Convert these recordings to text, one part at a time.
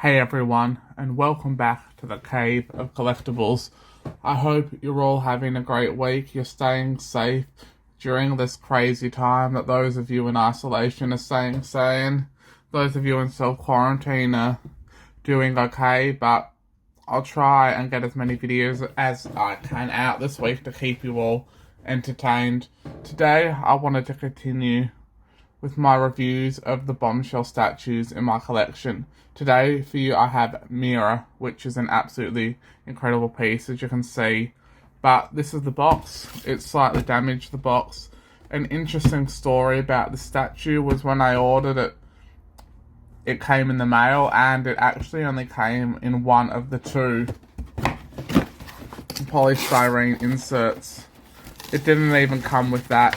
Hey everyone, and welcome back to the Cave of Collectibles. I hope you're all having a great week, you're staying safe during this crazy time that those of you in isolation are staying sane. Those of you in self-quarantine are doing okay, but I'll try and get as many videos as I can out this week to keep you all entertained. Today, I wanted to continue with my reviews of the bombshell statues in my collection. Today for you I have Mera, which is an absolutely incredible piece as you can see. But this is the box. It's slightly damaged, the box. An interesting story about the statue was when I ordered it, it came in the mail and it actually only came in one of the two polystyrene inserts. It didn't even come with that,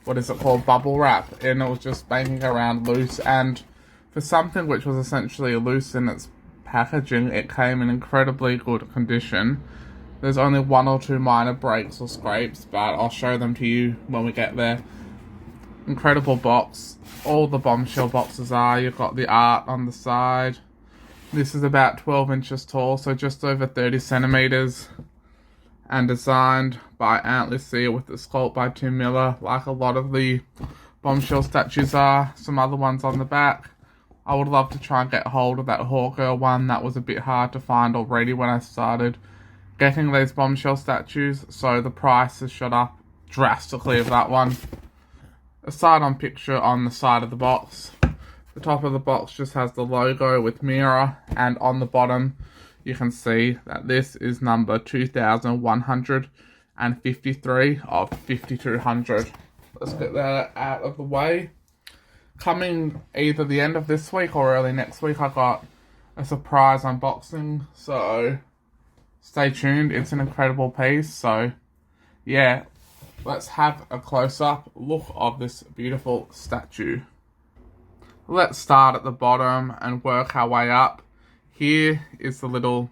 what is it called, bubble wrap, and it was just banging around loose, and for something which was essentially loose in its packaging, it came in incredibly good condition. There's only one or two minor breaks or scrapes, but I'll show them to you when we get there. Incredible box. All the bombshell boxes are. You've got the art on the side. This is about 12 inches tall, so just over 30 centimeters. And designed by Antler Seal with the sculpt by Tim Miller, like a lot of the bombshell statues are. Some other ones on the back. I would love to try and get hold of that Hawkgirl one. That was a bit hard to find already when I started getting these bombshell statues, so the price has shot up drastically of that one. A side-on picture on the side of the box. The top of the box just has the logo with Mera, and on the bottom you can see that this is number 2153 of 5200. Let's get that out of the way. Coming either the end of this week or early next week, I got a surprise unboxing, so stay tuned. It's an incredible piece, so yeah, let's have a close-up look of this beautiful statue. Let's start at the bottom and work our way up. Here is the little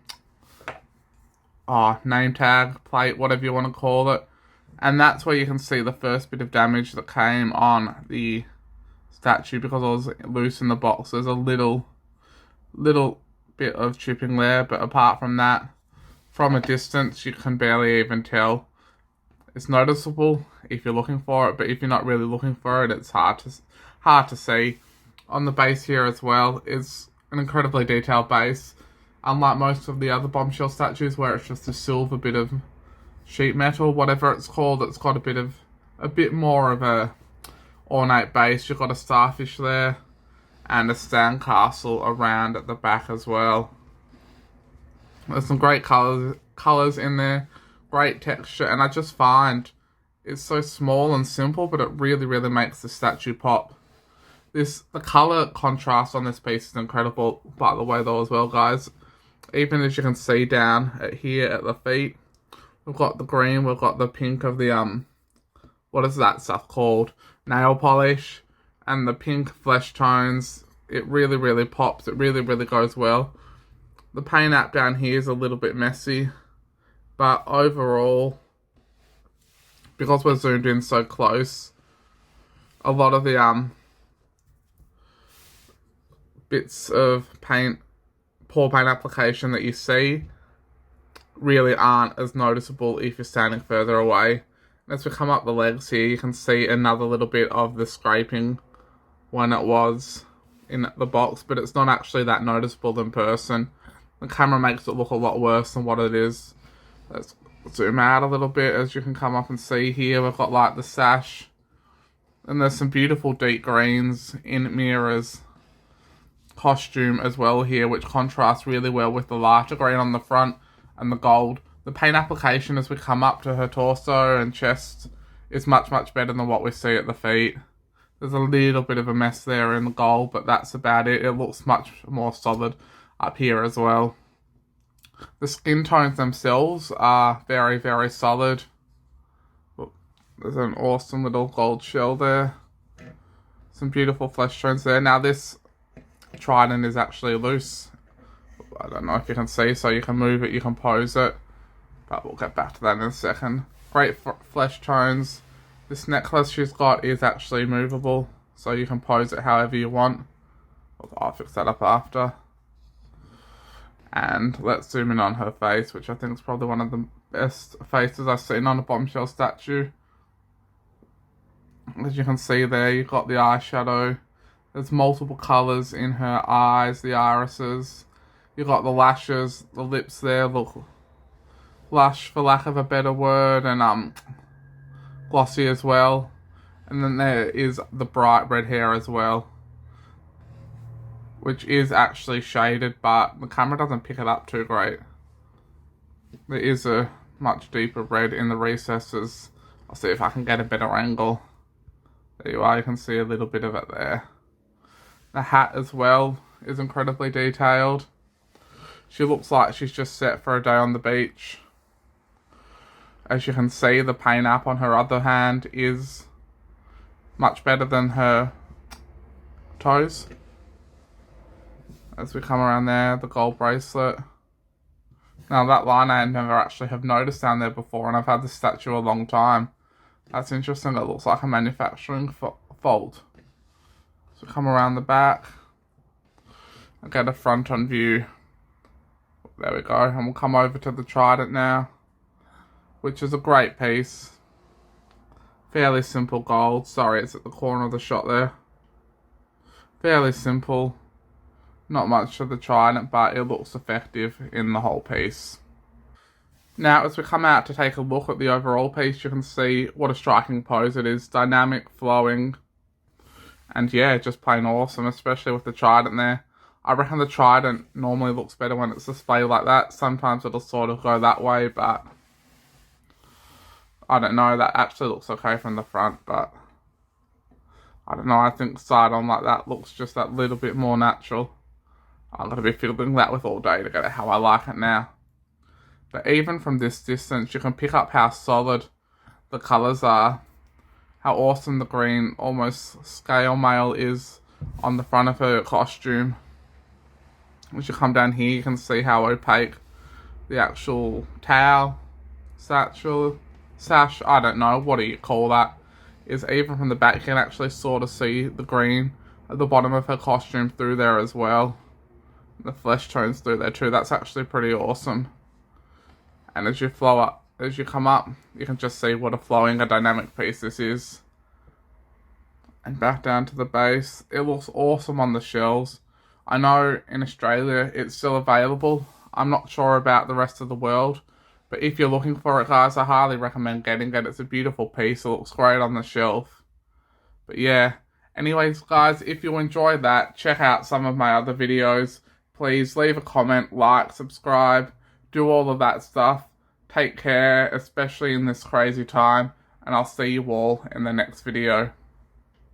name tag, plate, whatever you want to call it. And that's where you can see the first bit of damage that came on the statue because it was loose in the box. There's a little bit of chipping there, but apart from that, from a distance, you can barely even tell. It's noticeable if you're looking for it, but if you're not really looking for it, it's hard to see. On the base here as well, it's an incredibly detailed base, unlike most of the other bombshell statues where it's just a silver bit of sheet metal, whatever it's called. It's got a bit more of a ornate base. You've got a starfish there and a sandcastle around at the back as well. There's some great colors in there, great texture, and I just find it's so small and simple, but it really makes the statue pop. The color contrast on this piece is incredible, by the way, though, as well, guys. Even as you can see down here at the feet, we've got the green, we've got the pink of the, what is that stuff called? Nail polish, and the pink flesh tones. It really pops. It really goes well. The paint app down here is a little bit messy, but overall, because we're zoomed in so close, a lot of the bits of poor paint application that you see really aren't as noticeable if you're standing further away. As we come up the legs here, you can see another little bit of the scraping when it was in the box, but it's not actually that noticeable in person. The camera makes it look a lot worse than what it is. Let's zoom out a little bit. As you can come up and see here, we've got like the sash, and there's some beautiful deep greens in Mera's costume as well here, which contrasts really well with the lighter green on the front and the gold. The paint application as we come up to her torso and chest is much better than what we see at the feet. There's a little bit of a mess there in the gold, but that's about it. It looks much more solid up here as well. The skin tones themselves are very solid. There's an awesome little gold shell there. Some beautiful flesh tones there. Now this Trident is actually loose. I don't know if you can see, so you can move it, you can pose it. But we'll get back to that in a second. Great flesh tones. This necklace she's got is actually movable, so you can pose it however you want. I'll fix that up after. And let's zoom in on her face, which I think is probably one of the best faces I've seen on a bombshell statue. As you can see there, you've got the eyeshadow. There's multiple colours in her eyes, the irises. You've got the lashes, the lips there look lush for lack of a better word, and glossy as well. And then there is the bright red hair as well, which is actually shaded, but the camera doesn't pick it up too great. There is a much deeper red in the recesses. I'll see if I can get a better angle. There you are, you can see a little bit of it there. The hat as well is incredibly detailed. She looks like she's just set for a day on the beach. As you can see, the paint app on her other hand is much better than her toes. As we come around there, the gold bracelet. Now that line I never actually have noticed down there before, and I've had this statue a long time. That's interesting, it looks like a manufacturing fault. So come around the back and get a front on view. There we go, and we'll come over to the Trident now, which is a great piece. Fairly simple gold. Sorry, it's at the corner of the shot there. Fairly simple. Not much of the Trident, but it looks effective in the whole piece. Now, as we come out to take a look at the overall piece, you can see what a striking pose it is. Dynamic, flowing, and yeah, just plain awesome, especially with the Trident there. I reckon the Trident normally looks better when it's displayed like that. Sometimes it'll sort of go that way, but I don't know, that actually looks okay from the front, but I don't know, I think side on like that looks just that little bit more natural. I'm going to be fiddling that with all day to get it how I like it now. But even from this distance, you can pick up how solid the colours are. How awesome the green, almost scale mail is on the front of her costume. As you come down here, you can see how opaque the actual towel, satchel, sash, I don't know, what do you call that, is. Even from the back, you can actually sort of see the green at the bottom of her costume through there as well. The flesh tones through there too. That's actually pretty awesome. And as you flow up, as you come up, you can just see what a flowing, a dynamic piece this is. And back down to the base, it looks awesome on the shelves. I know in Australia it's still available. I'm not sure about the rest of the world, but if you're looking for it, guys, I highly recommend getting it. It's a beautiful piece. It looks great on the shelf. But yeah, anyways, guys, if you enjoyed that, check out some of my other videos. Please leave a comment, like, subscribe, do all of that stuff. Take care, especially in this crazy time, and I'll see you all in the next video.